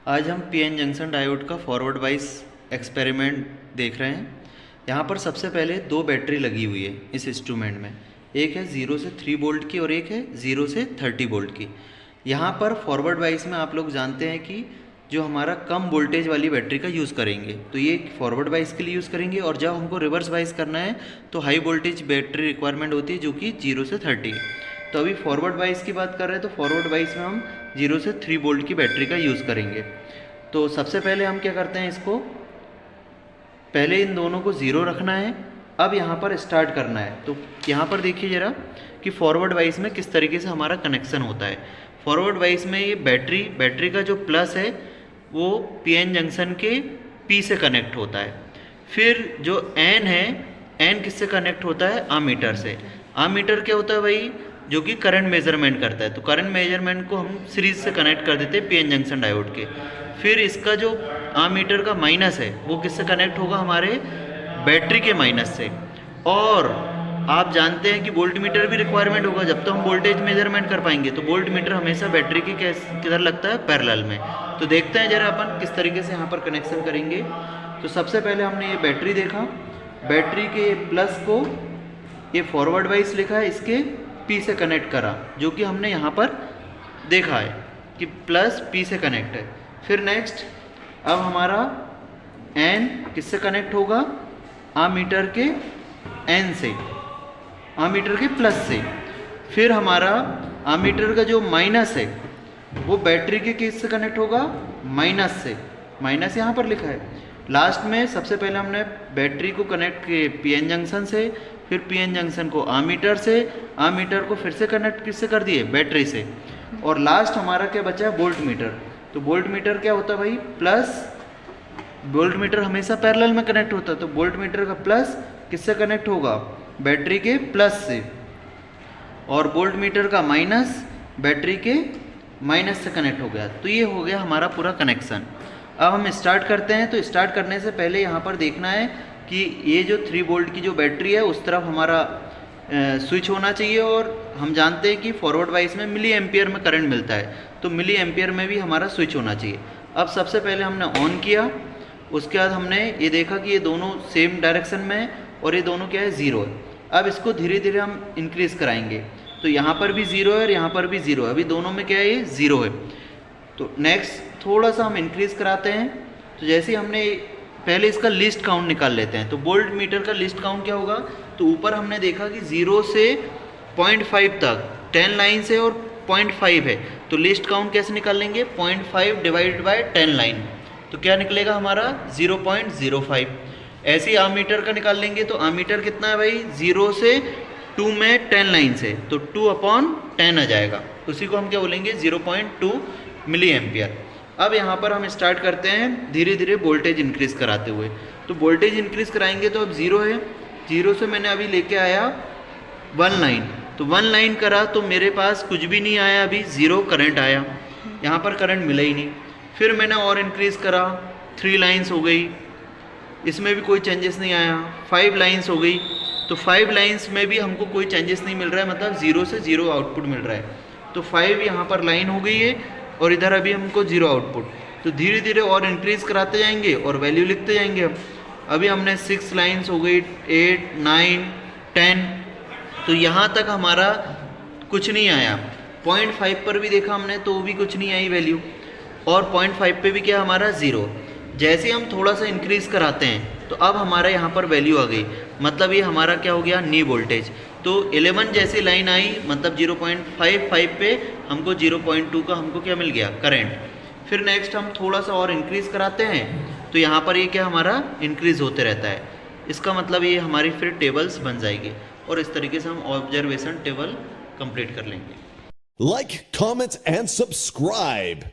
आज हम PN junction diode का फॉरवर्ड वाइज एक्सपेरिमेंट देख रहे हैं। यहाँ पर सबसे पहले दो बैटरी लगी हुई है इस इंस्ट्रूमेंट में। एक है 0 से 3 वोल्ट की और एक है 0 से 30 वोल्ट की। यहाँ पर फॉरवर्ड वाइज में आप लोग जानते हैं कि जो हमारा कम वोल्टेज वाली बैटरी का यूज़ करेंगे तो ये फॉरवर्ड वाइज के लिए यूज़ करेंगे, और जब हमको रिवर्स वाइज करना है तो हाई वोल्टेज बैटरी रिक्वायरमेंट होती है जो कि 0 से 30। तो अभी फॉरवर्ड वाइज की बात कर रहे हैं तो फॉरवर्ड वाइज में हम 0 से 3 वोल्ट की बैटरी का यूज़ करेंगे। तो सबसे पहले हम क्या करते हैं, इसको पहले इन दोनों को 0 रखना है। अब यहाँ पर स्टार्ट करना है। तो यहाँ पर देखिए ज़रा कि फॉरवर्ड वाइज में किस तरीके से हमारा कनेक्शन होता है। फॉरवर्ड वाइज में ये बैटरी का जो प्लस है वो पीएन जंक्शन के पी से कनेक्ट होता है। फिर जो एन है, एन किससे कनेक्ट होता है, आमीटर से। आमीटर क्या होता है भाई, जो कि करंट मेजरमेंट करता है। तो करंट मेजरमेंट को हम सीरीज से कनेक्ट कर देते हैं पीएन जंक्शन डायोड के। फिर इसका जो आमीटर का माइनस है वो किससे कनेक्ट होगा, हमारे बैटरी के माइनस से। और आप जानते हैं कि वोल्ट मीटर भी रिक्वायरमेंट होगा जब तो हम वोल्टेज मेजरमेंट कर पाएंगे। तो वोल्ट मीटर हमेशा बैटरी की किधर लगता है, पैरेलल में। तो देखते हैं जरा अपन किस तरीके से यहाँ पर कनेक्शन करेंगे। तो सबसे पहले हमने ये बैटरी देखा, बैटरी के प्लस को ये फॉरवर्ड वाइज लिखा है, इसके पी से कनेक्ट करा, जो कि हमने यहाँ पर देखा है कि प्लस पी से कनेक्ट है। फिर नेक्स्ट अब हमारा एन किससे कनेक्ट होगा, आमीटर के एन से, आमीटर के प्लस से। फिर हमारा आमीटर का जो माइनस है वो बैटरी के किससे कनेक्ट होगा, माइनस से। माइनस यहाँ पर लिखा है। लास्ट में सबसे पहले हमने बैटरी को कनेक्ट किए पीएन जंक्शन से, फिर पीएन जंक्शन को आमीटर से, आमीटर को फिर से कनेक्ट किससे कर दिए, बैटरी से। और लास्ट हमारा क्या बचा है, वोल्ट मीटर। तो वोल्ट मीटर क्या होता है भाई, प्लस। वोल्ट मीटर हमेशा पैरेलल में कनेक्ट होता है। तो वोल्ट मीटर का प्लस किससे कनेक्ट होगा, बैटरी के प्लस से। और वोल्ट मीटर का माइनस बैटरी के माइनस से कनेक्ट हो गया। तो ये हो गया हमारा पूरा कनेक्शन। अब हम स्टार्ट करते हैं। तो स्टार्ट करने से पहले यहाँ पर देखना है कि ये जो 3 वोल्ट की जो बैटरी है उस तरफ हमारा स्विच होना चाहिए। और हम जानते हैं कि फॉरवर्ड वाइज में मिली एम्पियर में करंट मिलता है, तो मिली एम्पियर में भी हमारा स्विच होना चाहिए। अब सबसे पहले हमने ऑन किया, उसके बाद हमने ये देखा कि ये दोनों सेम डायरेक्शन में है और ये दोनों क्या है, 0 है। अब इसको धीरे धीरे हम इंक्रीज़ कराएंगे। तो यहाँ पर भी 0 है और यहाँ पर भी 0 है, अभी दोनों में क्या है, ये 0 है। तो नेक्स्ट थोड़ा सा हम इंक्रीज़ कराते हैं। तो जैसे हमने पहले इसका लिस्ट काउंट निकाल लेते हैं। तो वोल्ट मीटर का लिस्ट काउंट क्या होगा, तो ऊपर हमने देखा कि 0 से 0.5 तक 10 लाइन्स है और 0.5 है। तो लिस्ट काउंट कैसे निकाल लेंगे, 0.5 डिवाइडेड बाय 10 लाइन। तो क्या निकलेगा हमारा, 0.05। ऐसे ही आमीटर का निकाल लेंगे। तो आमीटर कितना है भाई, 0 से 2 में 10 लाइन से, तो 2/10 आ जाएगा। उसी को हम क्या बोलेंगे, 0.2 मिली एम्पियर। अब यहाँ पर हम स्टार्ट करते हैं धीरे धीरे वोल्टेज इंक्रीज़ कराते हुए। तो वोल्टेज इंक्रीज़ कराएंगे तो अब 0 है, 0 से मैंने अभी लेके आया 1 लाइन। तो 1 लाइन करा तो मेरे पास कुछ भी नहीं आया, अभी 0 करंट आया, यहाँ पर करंट मिला ही नहीं। फिर मैंने और इंक्रीज़ करा, 3 लाइन्स हो गई, इसमें भी कोई चेंजेस नहीं आया। 5 लाइन्स हो गई, तो 5 लाइन्स में भी हमको कोई चेंजेस नहीं मिल रहा है, मतलब 0 से 0 आउटपुट मिल रहा है। तो 5 यहाँ पर लाइन हो गई है और इधर अभी हमको 0 आउटपुट। तो धीरे धीरे और इंक्रीज़ कराते जाएंगे और वैल्यू लिखते जाएंगे। अभी हमने 6 लाइन्स हो गई, 8, 9, 10। तो यहाँ तक हमारा कुछ नहीं आया। 0.5 पर भी देखा हमने तो भी कुछ नहीं आई वैल्यू, और 0.5 पे भी क्या हमारा 0। जैसे हम थोड़ा सा इंक्रीज़ कराते हैं तो अब हमारा यहाँ पर वैल्यू आ गई, मतलब ये हमारा क्या हो गया, नी वोल्टेज। तो 11 जैसी लाइन आई, मतलब 0.55 पे हमको 0.2 का हमको क्या मिल गया, करंट। फिर नेक्स्ट हम थोड़ा सा और इंक्रीज़ कराते हैं तो यहाँ पर ये क्या हमारा इंक्रीज़ होते रहता है। इसका मतलब ये हमारी फिर टेबल्स बन जाएगी और इस तरीके से हम ऑब्जर्वेशन टेबल कंप्लीट कर लेंगे। Like, comment, and subscribe.